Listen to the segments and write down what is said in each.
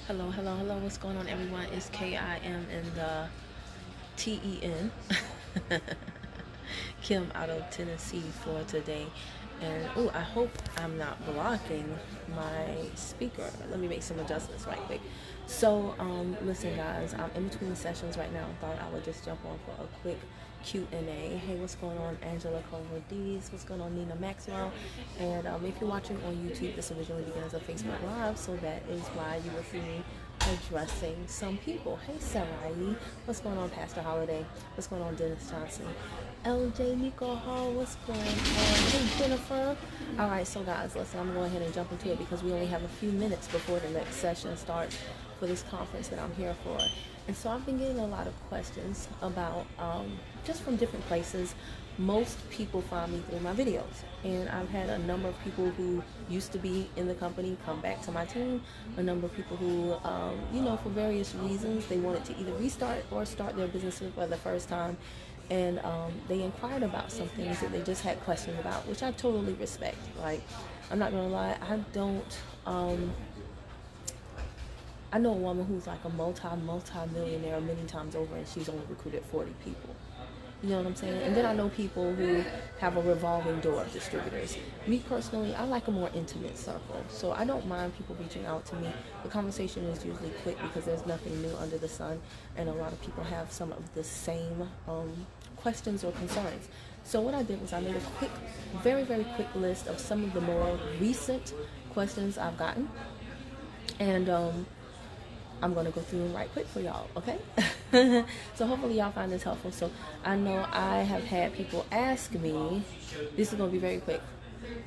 Hello, hello, hello. What's going on, everyone? It's KIM and the TEN. Kim out of Tennessee for today. And I hope I'm not blocking my speaker. Let me make some adjustments right quick. So, listen, guys, I'm in between the sessions right now. Thought I would just jump on for a quick Q&A. Hey, what's going on, Angela Culver-Dees? What's going on, Nina Maxwell? And if you're watching on YouTube, this originally began as a Facebook Live, so that is why you will see me addressing some people. Hey, Sarai, what's going on, Pastor Holiday? What's going on, Dennis Johnson? LJ Nico Hall, what's going on? Hey, Jennifer. All right, so guys, listen, I'm going to go ahead and jump into it because we only have a few minutes before the next session starts for this conference that I'm here for. And so I've been getting a lot of questions about, just from different places. Most people find me through my videos, and I've had a number of people who used to be in the company come back to my team, a number of people who, for various reasons, they wanted to either restart or start their businesses for the first time, and they inquired about some things that they just had questions about, which I totally respect. Like, I'm not gonna lie, I know a woman who's like a multi-millionaire many times over, and she's only recruited 40 people. You know what I'm saying? And then I know people who have a revolving door of distributors. Me personally, I like a more intimate circle. So I don't mind people reaching out to me. The conversation is usually quick because there's nothing new under the sun. And a lot of people have some of the same questions or concerns. So what I did was I made a quick, very, very quick list of some of the more recent questions I've gotten. And I'm going to go through them right quick for y'all, okay? So hopefully y'all find this helpful. So I know I have had people ask me, this is going to be very quick.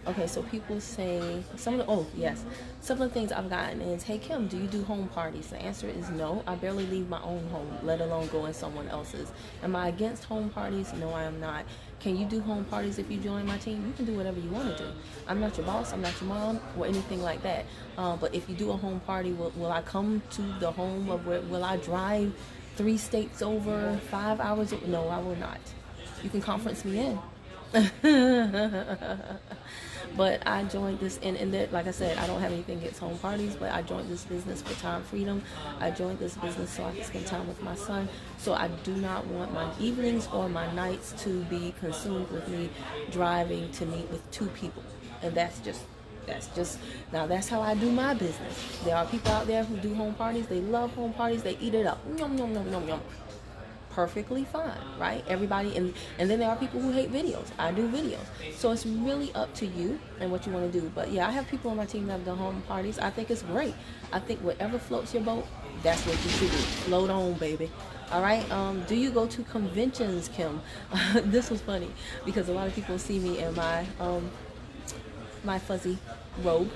Okay, so people say, some of the things I've gotten is, hey Kim, do you do home parties? The answer is no. I barely leave my own home, let alone go in someone else's. Am I against home parties? No, I am not. Can you do home parties if you join my team? You can do whatever you want to do. I'm not your boss, I'm not your mom, or anything like that. But if you do a home party, will I come to the home of will I drive 3 states over, 5 hours? No, I will not. You can conference me in. But I joined this, and like I said, I don't have anything against home parties, but I joined this business for time freedom. I joined this business so I can spend time with my son. So I do not want my evenings or my nights to be consumed with me driving to meet with 2 people. And that's how I do my business. There are people out there who do home parties. They love home parties. They eat it up. Yum, yum, yum, yum, yum. Perfectly fine, right? Everybody, and then there are people who hate videos. I do videos. So it's really up to you and what you want to do. But yeah, I have people on my team that have done home parties. I think it's great. I think whatever floats your boat, that's what you should do. Float on, baby. All right. Do you go to conventions, Kim? This was funny because a lot of people see me in my fuzzy robe,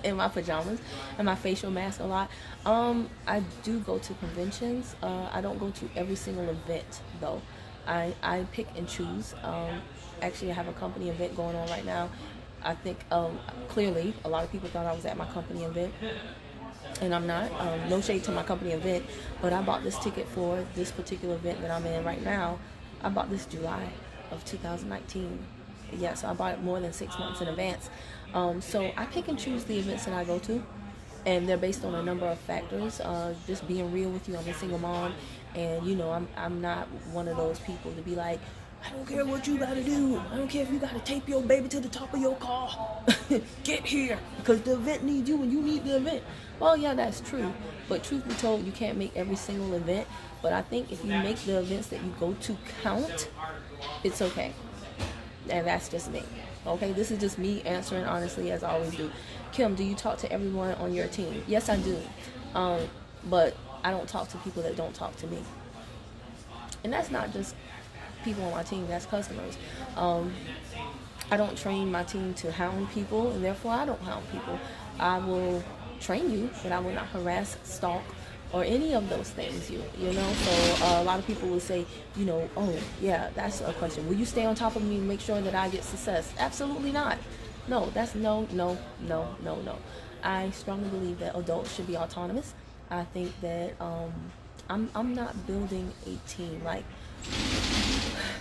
in my pajamas, and my facial mask a lot. I do go to conventions. I don't go to every single event though. I pick and choose. Actually, I have a company event going on right now. I think clearly a lot of people thought I was at my company event, and I'm not. No shade to my company event, but I bought this ticket for this particular event that I'm in right now. I bought this July of 2019. Yeah, so I bought it more than 6 months in advance. So I pick and choose the events that I go to, and they're based on a number of factors. Just being real with you, I'm a single mom, and I'm not one of those people to be like, I don't care what you gotta do. I don't care if you gotta tape your baby to the top of your car. Get here, because the event needs you and you need the event. Well, yeah, that's true. But truth be told, you can't make every single event. But I think if you make the events that you go to count, it's okay. And that's just me. Okay, this is just me answering honestly, as I always do. Kim, do you talk to everyone on your team? Yes, I do. But I don't talk to people that don't talk to me. And that's not just people on my team, that's customers. I don't train my team to hound people, and therefore I don't hound people. I will train you, but I will not harass, stalk, or any of those things, you know. So a lot of people will say, oh yeah, that's a question. Will you stay on top of me and make sure that I get success? Absolutely not. No, that's no. I strongly believe that adults should be autonomous. I think that I'm not building a team. Like,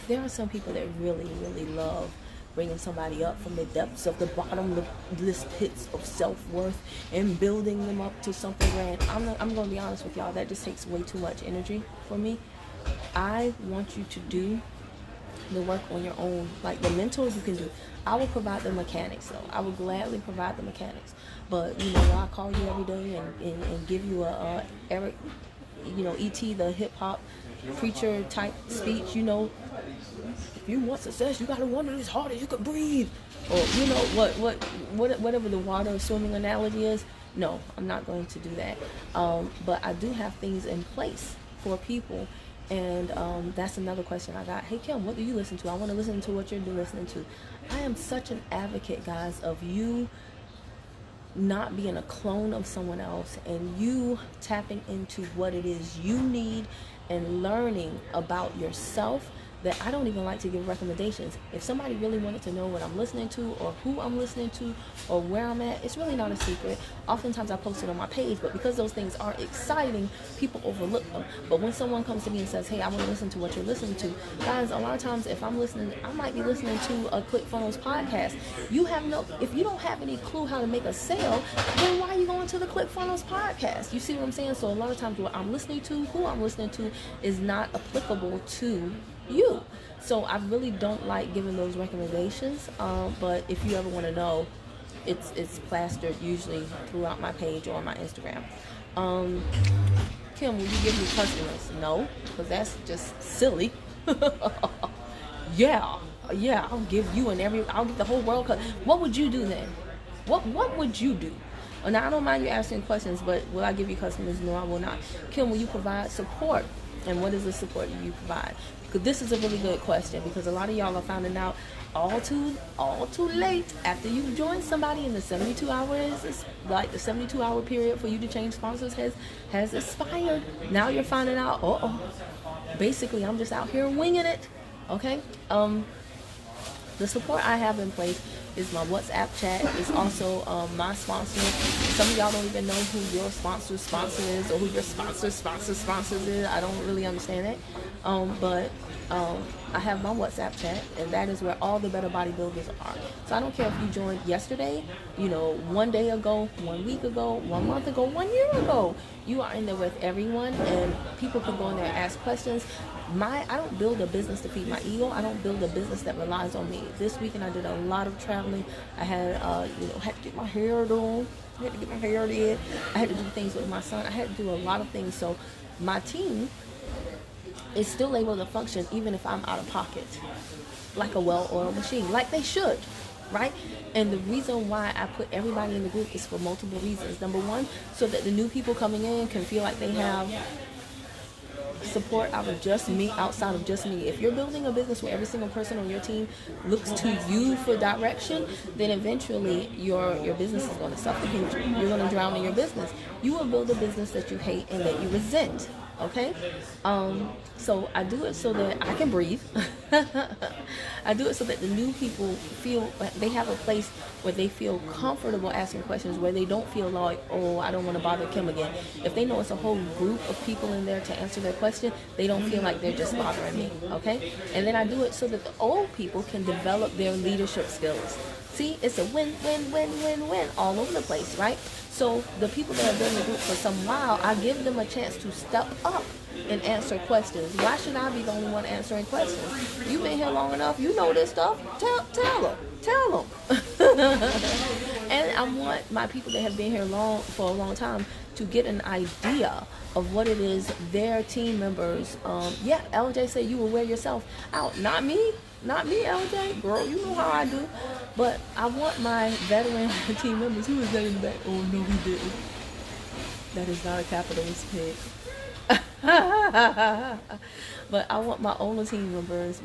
there are some people that really, really love bringing somebody up from the depths of the bottomless pits of self-worth and building them up to something grand. I'm going to be honest with y'all, that just takes way too much energy for me. I want you to do the work on your own. Like the mentor, you can do. I will provide the mechanics, though. I will gladly provide the mechanics. But I call you every day and give you a Eric, E.T. the hip hop preacher type speech. If you want success, you gotta run it as hard as you can breathe. Or whatever the water swimming analogy is. No, I'm not going to do that. But I do have things in place for people. And that's another question I got. Hey Kim, what do you listen to? I want to listen to what you're listening to. I am such an advocate, guys, of you not being a clone of someone else and you tapping into what it is you need and learning about yourself. That I don't even like to give recommendations. If somebody really wanted to know what I'm listening to or who I'm listening to or where I'm at, it's really not a secret. Oftentimes I post it on my page, but because those things are exciting, people overlook them. But when someone comes to me and says, hey, I want to listen to what you're listening to, guys, a lot of times if I'm listening, I might be listening to a ClickFunnels podcast. If you don't have any clue how to make a sale, then why are you going to the ClickFunnels podcast? You see what I'm saying? So a lot of times what I'm listening to, who I'm listening to is not applicable to you. So I really don't like giving those recommendations, but if you ever want to know, it's plastered usually throughout my page or on my Instagram. Kim, will you give me customers? No, because that's just silly. yeah, I'll give you I'll give the whole world. What would you do then? What would you do? Now I don't mind you asking questions, but will I give you customers? No, I will not. Kim, will you provide support? And what is the support you provide? Because this is a really good question, because a lot of y'all are finding out all too late after you've joined somebody in the 72 hours, like the 72-hour period for you to change sponsors has expired. Now you're finding out, basically I'm just out here winging it. Okay? The support I have in place is my WhatsApp chat. It's also my sponsor. Some of y'all don't even know who your sponsor is or who your sponsors is. I don't really understand it. But I have my WhatsApp chat, and that is where all the Better Bodybuilders are. So I don't care if you joined yesterday, 1 day ago, 1 week ago, 1 month ago, 1 year ago. You are in there with everyone, and people can go in there and ask questions. I don't build a business to feed my ego. I don't build a business that relies on me. This weekend I did a lot of traveling. I had, had to get my hair done. I had to get my hair did. I had to do things with my son. I had to do a lot of things. So my team is still able to function even if I'm out of pocket, like a well-oiled machine, like they should, right? And the reason why I put everybody in the group is for multiple reasons. Number one, so that the new people coming in can feel like they have support outside of just me. If you're building a business where every single person on your team looks to you for direction, then eventually your business is going to suffocate you. You're going to drown in your business. You will build a business that you hate and that you resent. Okay? So I do it so that I can breathe. I do it so that the new people feel like they have a place where they feel comfortable asking questions, where they don't feel like, oh, I don't want to bother Kim again. If they know it's a whole group of people in there to answer their question, they don't feel like they're just bothering me. Okay? And then I do it so that the old people can develop their leadership skills. See, it's a win, win, win, win, win all over the place, right? So the people that have been in the group for some while, I give them a chance to step up and answer questions. Why should I be the only one answering questions? You've been here long enough. You know this stuff. Tell them. And I want my people that have been here for a long time to get an idea of what it is their team members. LJ said you will wear yourself out. Not me, LJ. Girl, you know how I do. But I want my veteran team members. Who is that in the back? Oh, no, he didn't. That is not a capitalist pig. But I want my older team members,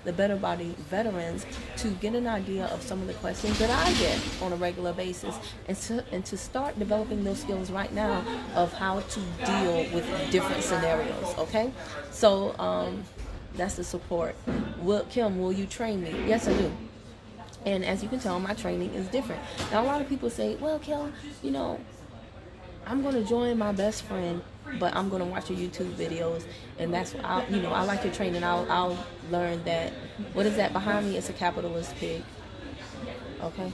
the Better Body veterans, to get an idea of some of the questions that I get on a regular basis, and to start developing those skills right now of how to deal with different scenarios. Okay, so that's the support. Kim, will you train me? Yes, I do. And as you can tell, my training is different. Now, a lot of people say, well, Kim, I'm going to join my best friend but I'm gonna watch your YouTube videos, and that's what I like your training. I'll learn that. What is that behind me? It's a capitalist pig. Okay,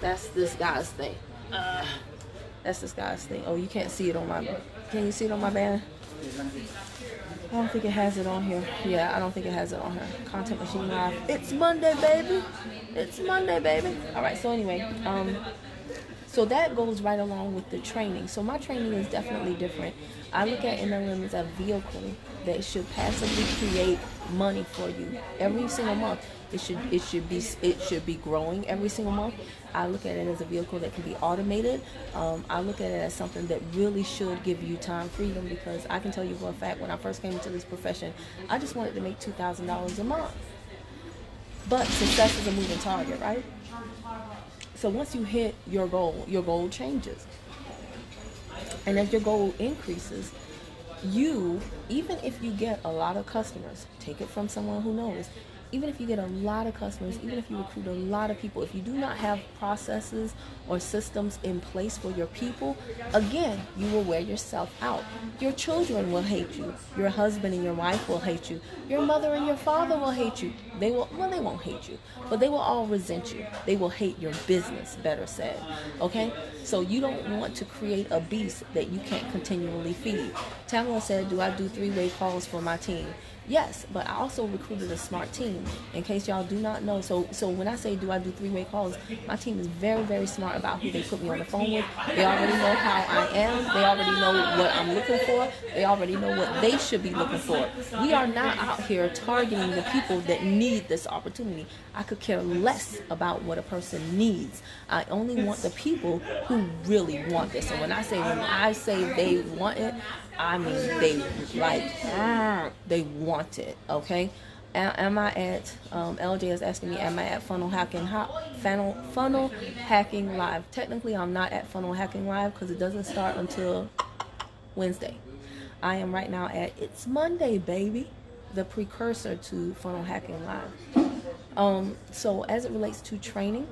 that's this guy's thing. That's this guy's thing. Oh, you can't see it on my. Can you see it on my band? I don't think it has it on here. Yeah, I don't think it has it on here. Content Machine Live. It's Monday, baby. It's Monday, baby. All right. So anyway, so that goes right along with the training. So my training is definitely different. I look at MLM as a vehicle that should passively create money for you every single month. It should be growing every single month. I look at it as a vehicle that can be automated. I look at it as something that really should give you time freedom, because I can tell you for a fact, when I first came into this profession, I just wanted to make $2,000 a month. But success is a moving target, right? So once you hit your goal changes. And as your goal increases, even if you get a lot of customers, take it from someone who knows, even if you get a lot of customers, even if you recruit a lot of people, if you do not have processes or systems in place for your people, again, you will wear yourself out. Your children will hate you. Your husband and your wife will hate you. Your mother and your father will hate you. They won't hate you, but they will all resent you. They will hate your business, better said. Okay? So you don't want to create a beast that you can't continually feed. Tamala said, do I do 3-way calls for my team? Yes, but I also recruited a smart team. In case y'all do not know, so when I say do I do 3-way calls, my team is very, very smart about who they put me on the phone with. They already know how I am. They already know what I'm looking for. They already know what they should be looking for. We are not out here targeting the people that need this opportunity. I could care less about what a person needs. I only want the people who really want this. And when I say they want it, I mean they want it. Okay. Am I at LJ is asking me, am I at funnel hacking live? Technically I'm not at funnel hacking live because it doesn't start until Wednesday. I am right now at It's Monday, baby, the precursor to funnel hacking live. So as it relates to training,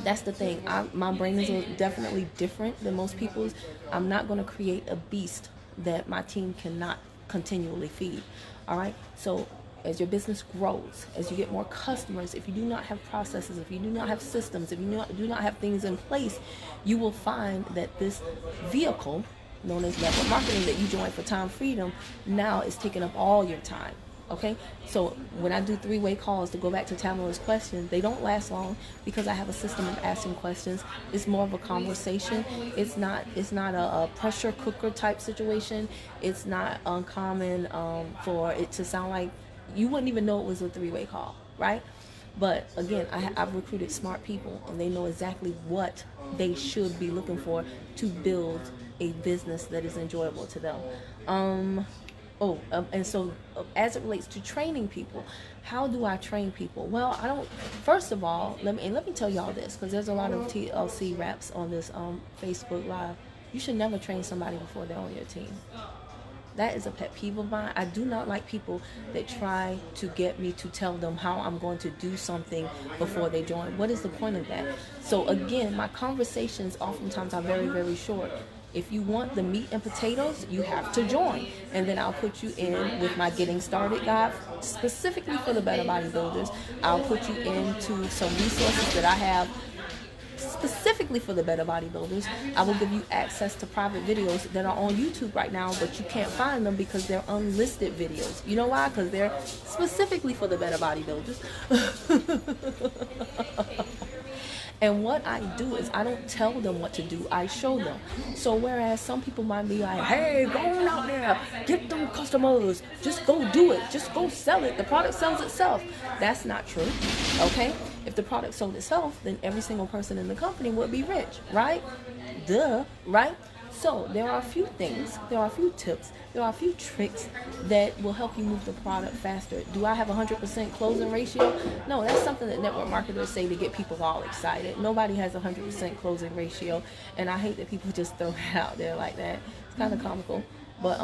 that's the thing. My brain is definitely different than most people's. I'm not going to create a beast that my team cannot continually feed. All right. So as your business grows, as you get more customers, if you do not have processes, if you do not have systems, if you do not have things in place, you will find that this vehicle known as network marketing that you joined for time freedom now is taking up all your time. Okay, so when I do 3-way calls, to go back to Tamala's question, they don't last long because I have a system of asking questions. It's more of a conversation. It's not a pressure cooker type situation. It's not uncommon for it to sound like you wouldn't even know it was a 3-way call, right? But again, I've recruited smart people, and they know exactly what they should be looking for to build a business that is enjoyable to them. And so as it relates to training people, how do I train people? Well, first of all, let me tell y'all this, because there's a lot of TLC reps on this Facebook Live. You should never train somebody before they're on your team. That is a pet peeve of mine. I do not like people that try to get me to tell them how I'm going to do something before they join. What is the point of that? So again, my conversations oftentimes are very, very short. If you want the meat and potatoes, you have to join. And then I'll put you in with my Getting Started guide, specifically for the Better Bodybuilders. I'll put you into some resources that I have specifically for the Better Bodybuilders. I will give you access to private videos that are on YouTube right now, but you can't find them because they're unlisted videos. You know why? Because they're specifically for the Better Bodybuilders. And what I do is I don't tell them what to do, I show them. So whereas some people might be like, hey, go on out there, get them customers, just go do it, just go sell it, the product sells itself. That's not true, okay? If the product sold itself, then every single person in the company would be rich, right? Duh, right? So there are a few things, there are a few tips, there are a few tricks that will help you move the product faster. Do I have 100% closing ratio? No, that's something that network marketers say to get people all excited. Nobody has 100% closing ratio, and I hate that people just throw it out there like that. It's kind of comical. But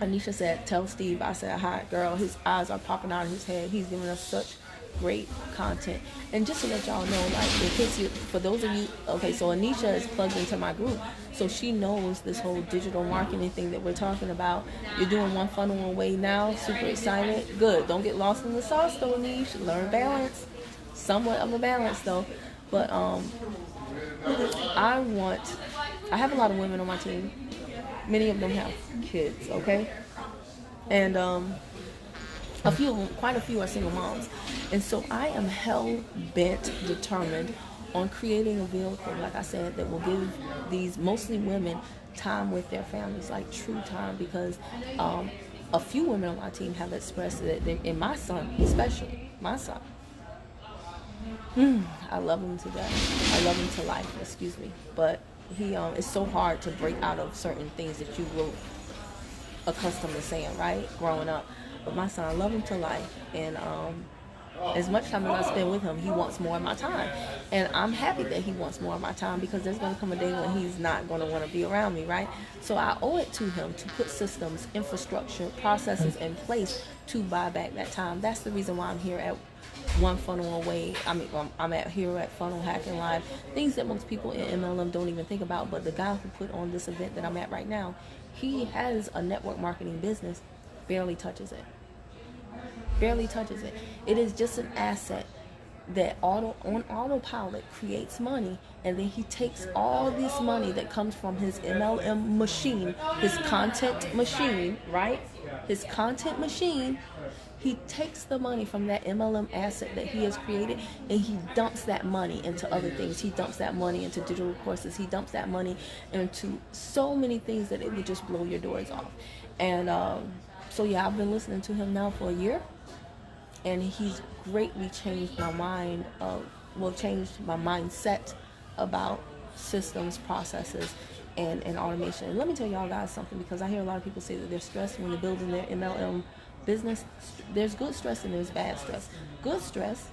Anisha said, tell Steve I said hi. Girl, his eyes are popping out of his head. He's giving us such great content. And just to let y'all know, like, in case you, for those of you, okay, so Anisha is plugged into my group, so she knows this whole digital marketing thing that we're talking about. You're doing one funnel away now, super excited, good. Don't get lost in the sauce though, Anisha. Learn balance, somewhat of a balance though. But I have a lot of women on my team. Many of them have kids, okay? And quite a few are single moms. And so I am hell-bent, determined on creating a vehicle, like I said, that will give these mostly women time with their families, like true time, because a few women on my team have expressed that and my son, especially, my son, I love him to death. I love him to life, excuse me. But he it's so hard to break out of certain things that you were accustomed to saying, right, growing up. But my son, I love him to life, and as much time as I spend with him, he wants more of my time. And I'm happy that he wants more of my time, because there's going to come a day when he's not going to want to be around me, right? So I owe it to him to put systems, infrastructure, processes in place to buy back that time. That's the reason why I'm here at One Funnel Away. I'm here at Funnel Hacking Live. Things that most people in MLM don't even think about. But the guy who put on this event that I'm at right now, he has a network marketing business, barely touches it. Barely touches it. It is just an asset that on autopilot creates money, and then he takes all this money that comes from his MLM machine, his content machine, right? His content machine. He takes the money from that MLM asset that he has created, and he dumps that money into other things. He dumps that money into digital courses. He dumps that money into so many things that it would just blow your doors off. And so yeah, I've been listening to him now for a year, and he's greatly changed my mind changed my mindset about systems, processes, and automation. And let me tell y'all guys something, because I hear a lot of people say that they're stressed when they're building their MLM business. There's good stress and there's bad stress. Good stress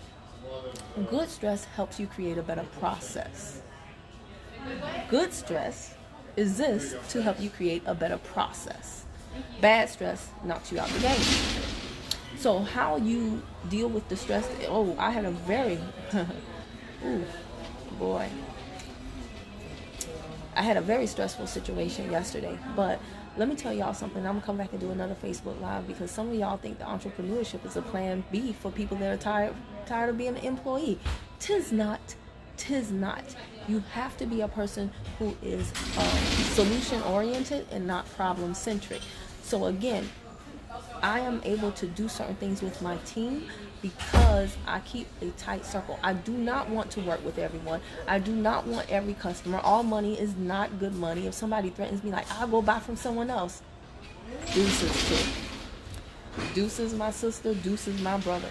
helps you create a better process. Good stress exists to help you create a better process. Bad stress knocks you out the game. So how you deal with the stress? Oh, I had a very, I had a very stressful situation yesterday. But let me tell y'all something. I'm gonna come back and do another Facebook Live, because some of y'all think that entrepreneurship is a plan B for people that are tired of being an employee. Tis not. You have to be a person who is solution oriented and not problem centric. So again, I am able to do certain things with my team because I keep a tight circle. I do not want to work with everyone. I do not want every customer. All money is not good money. If somebody threatens me, like, I'll go buy from someone else, deuces too. Deuces my sister, deuces my brother.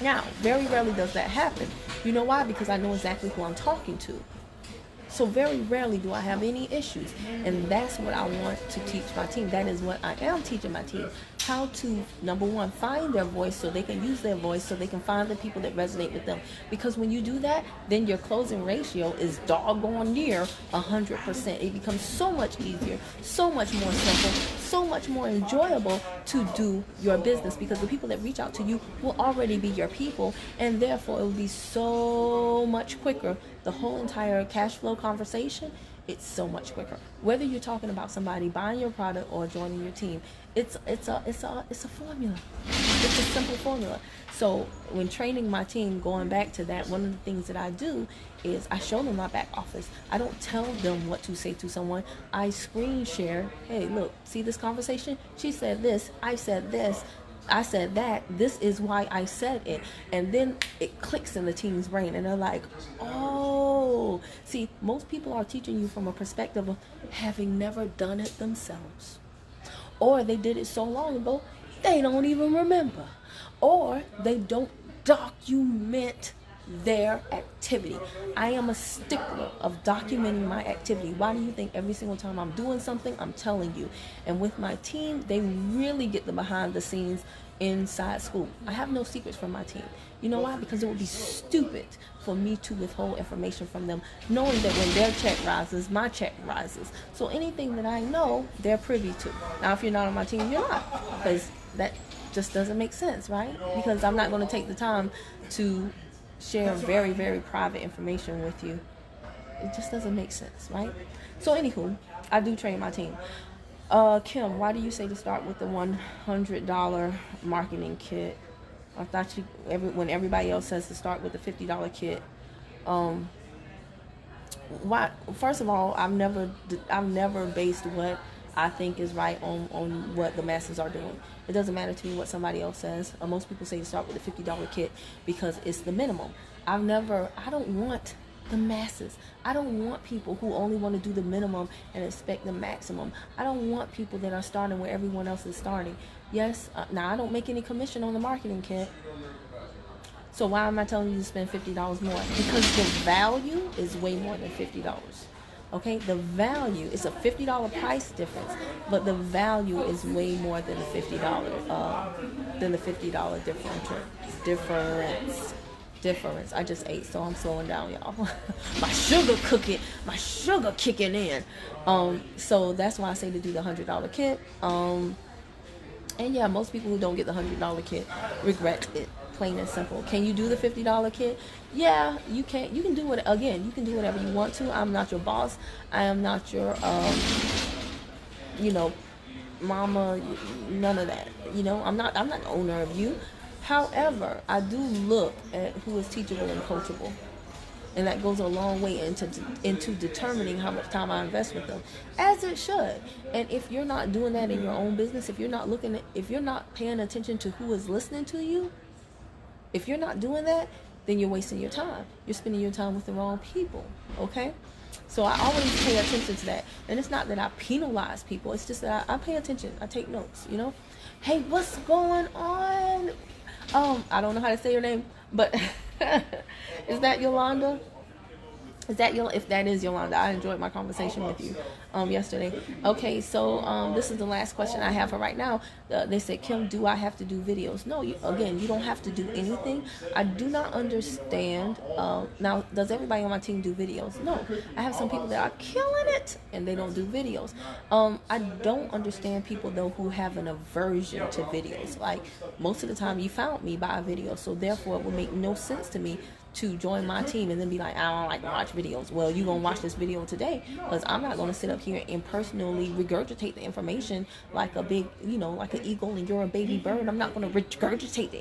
Now, very rarely does that happen. You know why? Because I know exactly who I'm talking to. So very rarely do I have any issues. And that's what I want to teach my team. That is what I am teaching my team. How to, number one, find their voice so they can use their voice, so they can find the people that resonate with them. Because when you do that, then your closing ratio is doggone near 100%. It becomes so much easier, so much more simple, so much more enjoyable to do your business, because the people that reach out to you will already be your people, and therefore it will be so much quicker. The whole entire cash flow conversation, it's so much quicker. Whether you're talking about somebody buying your product or joining your team, it's a formula. It's a simple formula. So when training my team, going back to that, one of the things that I do is I show them my back office. I don't tell them what to say to someone. I screen share. Hey, look, see this conversation? She said this. I said this. I said that. This is why I said it. And then it clicks in the team's brain, and they're like, oh. See, most people are teaching you from a perspective of having never done it themselves. Or they did it so long ago, they don't even remember. Or they don't document their activity. I am a stickler of documenting my activity. Why do you think every single time I'm doing something, I'm telling you? And with my team, they really get the behind the scenes inside school. I have no secrets from my team. You know why? Because it would be stupid for me to withhold information from them, knowing that when their check rises, my check rises. So anything that I know, they're privy to. Now, if you're not on my team, you're not, because that just doesn't make sense, right? Because I'm not going to take the time to share very, very private information with you. It just doesn't make sense, right? So anywho, I do train my team. Kim, why do you say to start with the $100 marketing kit? I thought when everybody else says to start with the $50 kit, why? First of all, I've never based what I think is right on what the masses are doing. It doesn't matter to me what somebody else says. Most people say to start with the $50 kit because it's the minimum. I don't want the masses. I don't want people who only want to do the minimum and expect the maximum. I don't want people that are starting where everyone else is starting. Yes, now I don't make any commission on the marketing kit. So why am I telling you to spend $50 more? Because the value is way more than $50. Okay, the value is a $50 price difference, but the value is way more than the $50 difference. I just ate, so I'm slowing down, y'all. my sugar kicking in. So that's why I say to do the $100 kit. And yeah, most people who don't get the $100 kit regret it. Plain and simple. Can you do the $50 kit? Yeah, you can. You can do it again. You can do whatever you want to. I'm not your boss. I am not your, mama. None of that. I'm not the owner of you. However, I do look at who is teachable and coachable, and that goes a long way into determining how much time I invest with them, as it should. And if you're not doing that in your own business, if you're not paying attention to who is listening to you, if you're not doing that, then you're wasting your time. You're spending your time with the wrong people, okay? So I always pay attention to that. And it's not that I penalize people. It's just that I pay attention. I take notes, Hey, what's going on? I don't know how to say your name, but is that Yolanda? If that is Yolanda, I enjoyed my conversation with you yesterday. Okay, so this is the last question I have for right now. They said, Kim, do I have to do videos? No, you don't have to do anything. I do not understand. Now, does everybody on my team do videos? No. I have some people that are killing it, and they don't do videos. I don't understand people, though, who have an aversion to videos. Like, most of the time, you found me by a video, so therefore, it would make no sense to me to join my team and then be like, I don't like to watch videos. Well, you're going to watch this video today, because I'm not going to sit up here and personally regurgitate the information like a big, like an eagle and you're a baby bird. I'm not going to regurgitate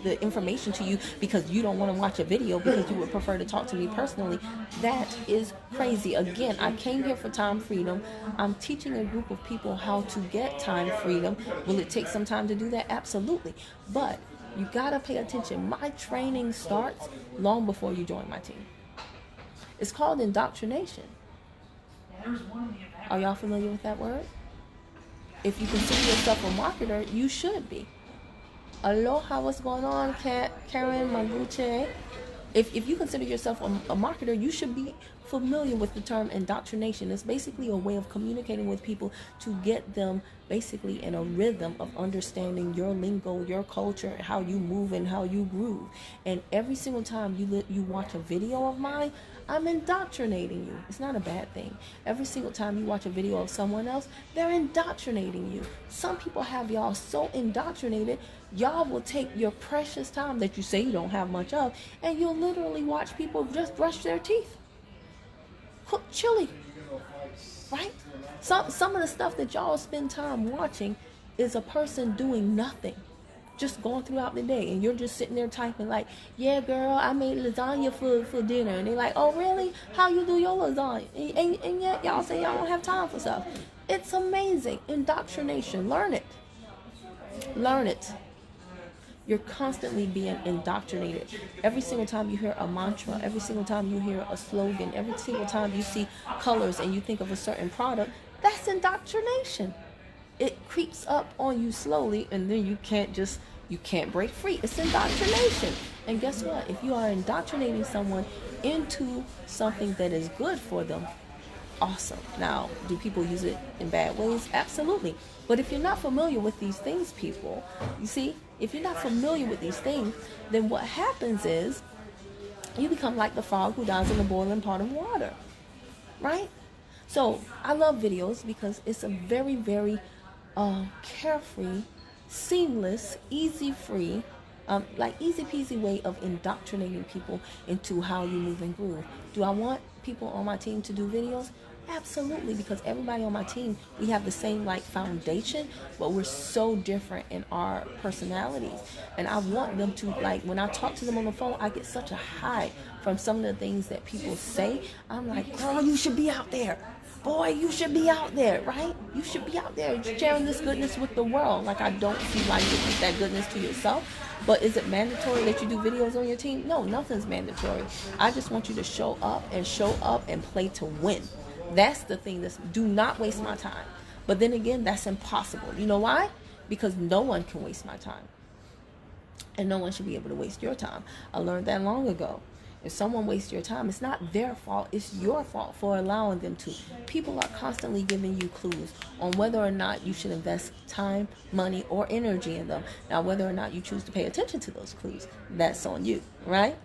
the information to you because you don't want to watch a video because you would prefer to talk to me personally. That is crazy. Again, I came here for time freedom. I'm teaching a group of people how to get time freedom. Will it take some time to do that? Absolutely. But you gotta pay attention. My training starts long before you join my team. It's called indoctrination. Are y'all familiar with that word? If you consider yourself a marketer, you should be. Aloha, what's going on, Karen Maguche? If you consider yourself a marketer, you should be familiar with the term indoctrination. It's basically a way of communicating with people to get them basically in a rhythm of understanding your lingo, your culture, how you move and how you groove. And every single time you watch a video of mine, I'm indoctrinating you. It's not a bad thing. Every single time you watch a video of someone else, they're indoctrinating you. Some people have y'all so indoctrinated, y'all will take your precious time that you say you don't have much of, and you'll literally watch people just brush their teeth, cook chili, right? Some of the stuff that y'all spend time watching is a person doing nothing, just going throughout the day, and you're just sitting there typing like, yeah, girl, I made lasagna for dinner. And they're like, oh, really? How you do your lasagna? And yet y'all say y'all don't have time for stuff. It's amazing. Indoctrination. Learn it. Learn it. You're constantly being indoctrinated. Every single time you hear a mantra, every single time you hear a slogan, every single time you see colors and you think of a certain product, that's indoctrination. It creeps up on you slowly, and then you can't break free. It's indoctrination. And guess what? If you are indoctrinating someone into something that is good for them, awesome. Now, do people use it in bad ways? Absolutely. But if you're not familiar with these things, people, you see, if you're not familiar with these things, then what happens is you become like the frog who dies in the boiling pot of water, right? So I love videos because it's a very, very carefree seamless, easy free, like easy peasy way of indoctrinating people into how you move and groove. Do I want people on my team to do videos? Absolutely, because everybody on my team, we have the same like foundation, but we're so different in our personalities. And I want them to, like, when I talk to them on the phone, I get such a high from some of the things that people say. I'm like, girl, you should be out there. Boy, you should be out there, right? You should be out there sharing this goodness with the world. Like, I don't see why you keep that goodness to yourself. But is it mandatory that you do videos on your team? No, nothing's mandatory. I just want you to show up and play to win. That's the thing. Do not waste my time. But then again, that's impossible. You know why? Because no one can waste my time. And no one should be able to waste your time. I learned that long ago. If someone wastes your time, it's not their fault. It's your fault for allowing them to. People are constantly giving you clues on whether or not you should invest time, money, or energy in them. Now, whether or not you choose to pay attention to those clues, that's on you, right?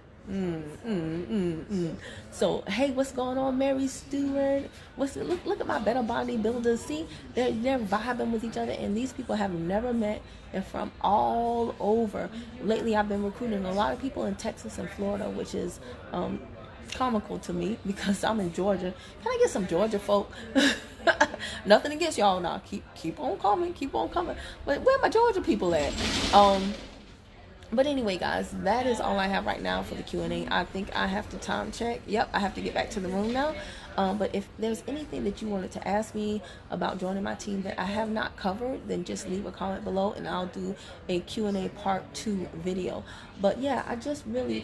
So, hey, what's going on, Mary Stewart? Look at my better bodybuilders. See, they're vibing with each other, and these people have never met. They're from all over. Lately, I've been recruiting a lot of people in Texas and Florida, which is comical to me because I'm in Georgia. Can I get some Georgia folk? Nothing against y'all now. Keep on coming. But where my Georgia people at? But anyway, guys, that is all I have right now for the Q&A. I think I have to time check. Yep, I have to get back to the room now. But if there's anything that you wanted to ask me about joining my team that I have not covered, then just leave a comment below and I'll do a Q&A part 2 video. But yeah,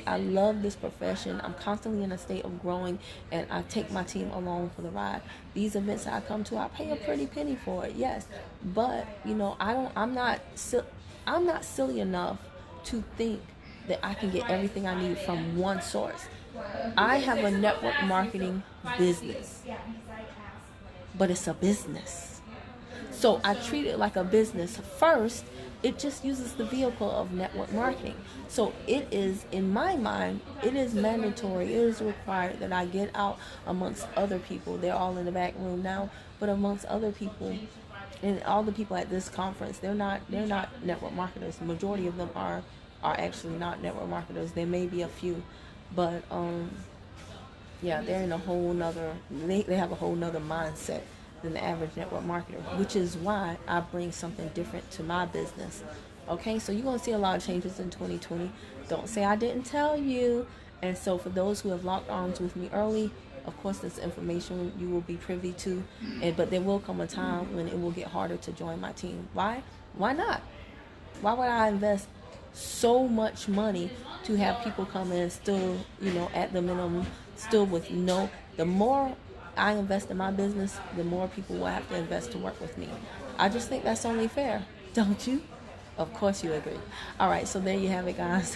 I love this profession. I'm constantly in a state of growing, and I take my team along for the ride. These events that I come to, I pay a pretty penny for it, yes. But, you know, I'm not silly enough to think that I can get everything I need from one source. I have a network marketing business, but it's a business. So I treat it like a business. First, it just uses the vehicle of network marketing. So it is, in my mind, it is mandatory, it is required that I get out amongst other people. They're all in the back room now, but amongst other people. And all the people at this conference, they're not network marketers. The majority of them are actually not network marketers. There may be a few, but yeah, they're in a whole nother. They have a whole nother mindset than the average network marketer, which is why I bring something different to my business. Okay, so you're gonna see a lot of changes in 2020. Don't say I didn't tell you. And so for those who have locked arms with me early, of course, this information you will be privy to, but there will come a time when it will get harder to join my team. Why? Why not? Why would I invest so much money to have people come in still, at the minimum, still with no? The more I invest in my business, the more people will have to invest to work with me. I just think that's only fair, don't you? Of course you agree. All right, so there you have it, guys.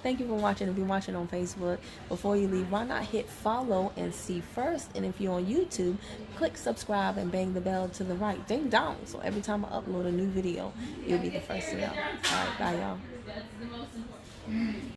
Thank you for watching. If you're watching on Facebook, before you leave, why not hit follow and see first? And if you're on YouTube, click subscribe and bang the bell to the right. Ding dong. So every time I upload a new video, you'll be the first to know. All right, bye, y'all.